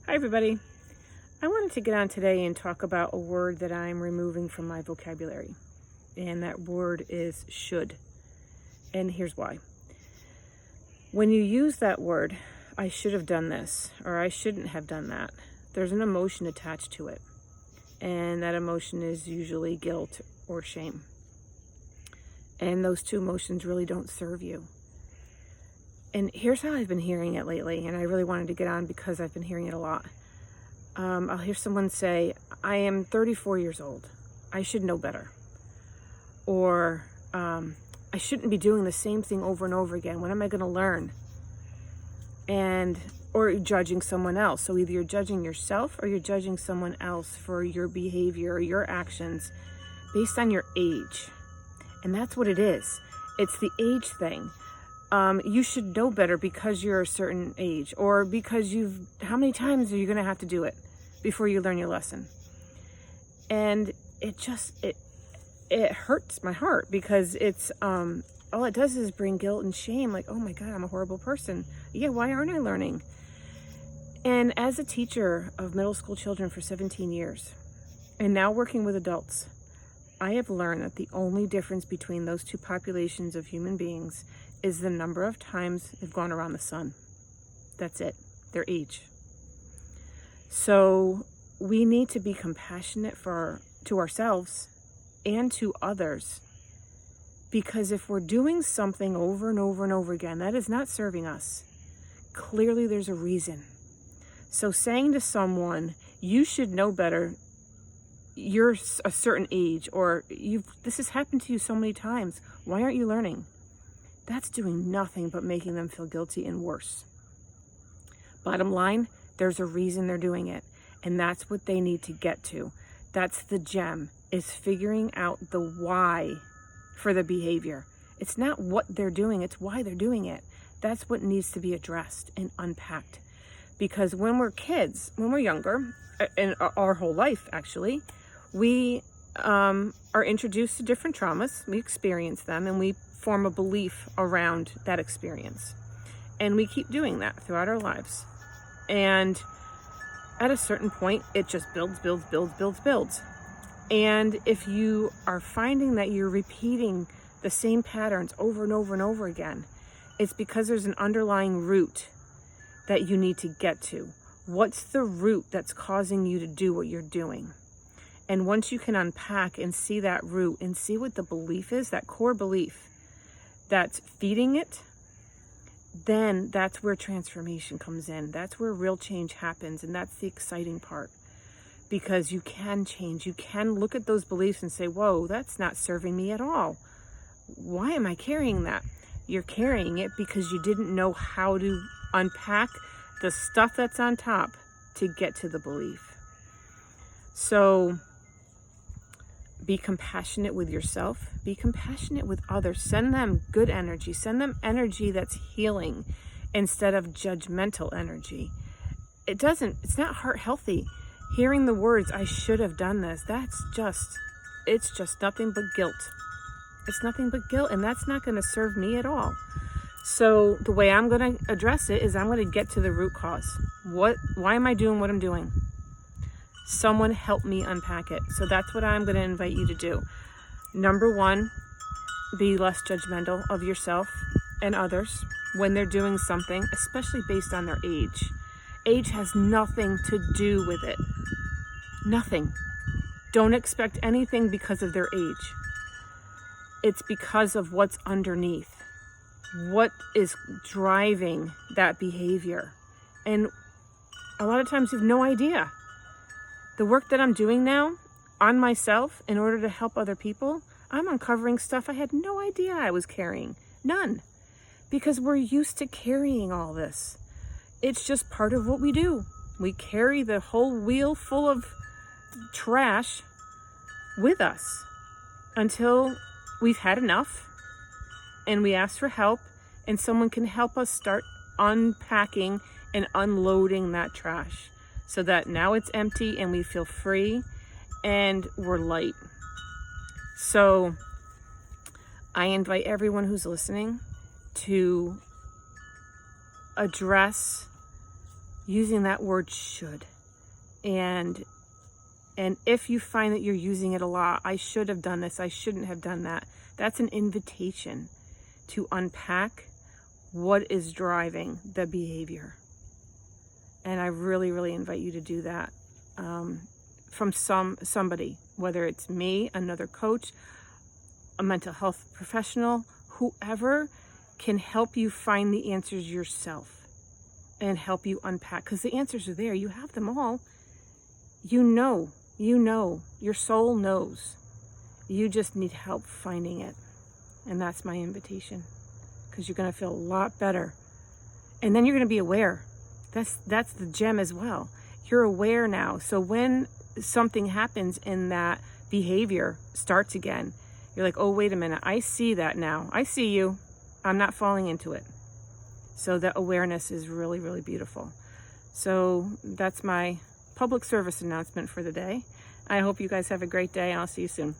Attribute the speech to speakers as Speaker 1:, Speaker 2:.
Speaker 1: Hi everybody. I wanted to get on today and talk about a word that I'm removing from my vocabulary. And that word is should. And here's why. When you use that word, I should have done this, or I shouldn't have done that, there's an emotion attached to it. And that emotion is usually guilt or shame. And those two emotions really don't serve you. And here's how I've been hearing it lately, and I really wanted to get on because I've been hearing it a lot. I'll hear someone say, I am 34 years old. I should know better. Or, I shouldn't be doing the same thing over and over again. When am I going to learn? Or judging someone else. So either you're judging yourself or you're judging someone else for your behavior or your actions based on your age. And that's what it is. It's the age thing. You should know better because you're a certain age, or because how many times are you going to have to do it before you learn your lesson? And it hurts my heart because it's, all it does is bring guilt and shame. Like, oh my God, I'm a horrible person. Yeah, why aren't I learning? And as a teacher of middle school children for 17 years, and now working with adults, I have learned that the only difference between those two populations of human beings is the number of times they've gone around the sun. That's it, their age. So we need to be compassionate to ourselves and to others, because if we're doing something over and over and over again, that is not serving us. Clearly there's a reason. So saying to someone, you should know better, you're a certain age, or this has happened to you so many times, why aren't you learning? That's doing nothing but making them feel guilty and worse. Bottom line, there's a reason they're doing it, and that's what they need to get to. That's the gem, is figuring out the why for the behavior. It's not what they're doing, it's why they're doing it. That's what needs to be addressed and unpacked. Because when we're kids, when we're younger, and our whole life actually, we are introduced to different traumas, we experience them, and we form a belief around that experience. And we keep doing that throughout our lives. And at a certain point, it just builds. And if you are finding that you're repeating the same patterns over and over and over again, it's because there's an underlying root that you need to get to. What's the root that's causing you to do what you're doing? And once you can unpack and see that root and see what the belief is, that core belief that's feeding it, then that's where transformation comes in. That's where real change happens. And that's the exciting part, because you can change. You can look at those beliefs and say, whoa, that's not serving me at all. Why am I carrying that? You're carrying it because you didn't know how to unpack the stuff that's on top to get to the belief. So be compassionate with yourself. Be compassionate with others. Send them good energy. Send them energy that's healing instead of judgmental energy. It's not heart healthy. Hearing the words, I should have done this, it's just nothing but guilt. It's nothing but guilt, and that's not going to serve me at all. So the way I'm going to address it is I'm going to get to the root cause. Why am I doing what I'm doing? Someone help me unpack it. So that's what I'm going to invite you to do. Number one, be less judgmental of yourself and others when they're doing something, especially based on their age. Age has nothing to do with it. Nothing. Don't expect anything because of their age. It's because of what's underneath. What is driving that behavior? And a lot of times you have no idea. The work that I'm doing now on myself in order to help other people, I'm uncovering stuff I had no idea I was carrying. None. Because we're used to carrying all this. It's just part of what we do. We carry the whole wheel full of trash with us until we've had enough and we ask for help, and someone can help us start unpacking and unloading that trash so that now it's empty and we feel free and we're light. So I invite everyone who's listening to address using that word should. And if you find that you're using it a lot, I should have done this, I shouldn't have done that, that's an invitation to unpack what is driving the behavior. And I really, really invite you to do that from somebody, whether it's me, another coach, a mental health professional, whoever can help you find the answers yourself and help you unpack, because the answers are there. You have them all. You know, your soul knows. You just need help finding it. And that's my invitation, because you're going to feel a lot better. And then you're going to be aware. That's the gem as well. You're aware now. So when something happens and that behavior starts again, you're like, oh, wait a minute. I see that now. I see you. I'm not falling into it. So that awareness is really, really beautiful. So that's my public service announcement for the day. I hope you guys have a great day. I'll see you soon.